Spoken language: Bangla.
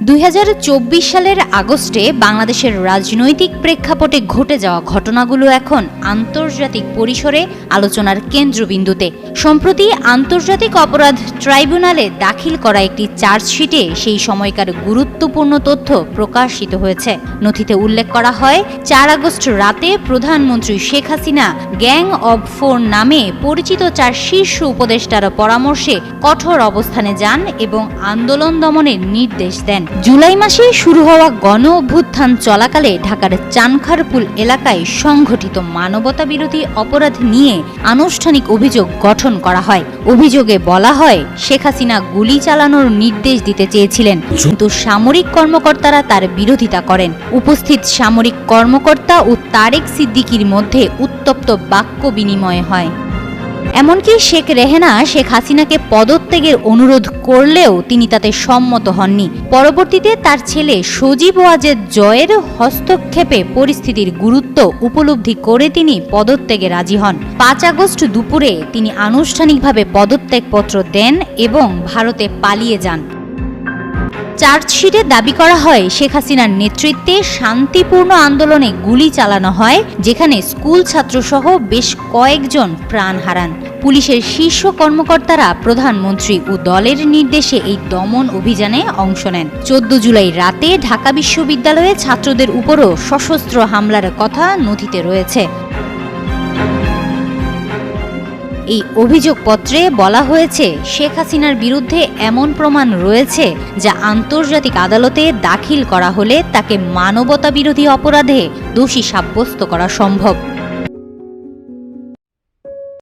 2024 সালের আগস্টে বাংলাদেশের রাজনৈতিক প্রেক্ষাপটে ঘটে যাওয়া ঘটনাগুলো এখন আন্তর্জাতিক পরিসরে আলোচনার কেন্দ্রবিন্দুতে। সম্প্রতি আন্তর্জাতিক অপরাধ ট্রাইব্যুনালে দাখিল করা একটি চার্জশিটে সেই সময়কার গুরুত্বপূর্ণ তথ্য প্রকাশিত হয়েছে। নথিতে উল্লেখ করা হয়, 4 আগস্ট রাতে প্রধানমন্ত্রী শেখ হাসিনা গ্যাং অব 4 নামে পরিচিত 4 শীর্ষ উপদেষ্টার পরামর্শে কঠোর অবস্থানে যান এবং আন্দোলন দমনের নির্দেশ দেন। জুলাই মাসে শুরু হওয়া গণ অভ্যুত্থান চলাকালে ঢাকার চানখারপুল এলাকায় সংঘটিত মানবতাবিরোধী অপরাধ নিয়ে আনুষ্ঠানিক অভিযোগ গঠন করা হয়। অভিযোগে বলা হয়, শেখ হাসিনা গুলি চালানোর নির্দেশ দিতে চেয়েছিলেন, কিন্তু সামরিক কর্মকর্তারা তার বিরোধিতা করেন। উপস্থিত সামরিক কর্মকর্তা ও তারেক সিদ্দিকীর মধ্যে উত্তপ্ত বাক্য বিনিময় হয়। এমনকি শেখ রেহেনা শেখ হাসিনাকে পদত্যাগের অনুরোধ করলেও তিনি তাতে সম্মত হননি। পরবর্তীতে তার ছেলে সজীব ওয়াজেদ জয়ের হস্তক্ষেপে পরিস্থিতির গুরুত্ব উপলব্ধি করে তিনি পদত্যাগে রাজি হন। 5 আগস্ট দুপুরে তিনি আনুষ্ঠানিকভাবে পদত্যাগপত্র দেন এবং ভারতে পালিয়ে যান। চার্জশিটে দাবি করা হয়, শেখ হাসিনার নেতৃত্বে শান্তিপূর্ণ আন্দোলনে গুলি চালানো হয়, যেখানে স্কুল ছাত্রসহ বেশ কয়েকজন প্রাণ হারান। পুলিশের শীর্ষ কর্মকর্তারা প্রধানমন্ত্রী ও দলের নির্দেশে এই দমন অভিযানে অংশ নেন। 14 জুলাই রাতে ঢাকা বিশ্ববিদ্যালয়ে ছাত্রদের উপরও সশস্ত্র হামলার কথা নথিতে রয়েছে। এই অভিযোগপত্রে বলা হয়েছে, শেখ হাসিনার বিরুদ্ধে এমন প্রমাণ রয়েছে যা আন্তর্জাতিক আদালতে দাখিল করা হলে তাকে মানবতাবিরোধী অপরাধে দোষী সাব্যস্ত করা সম্ভব।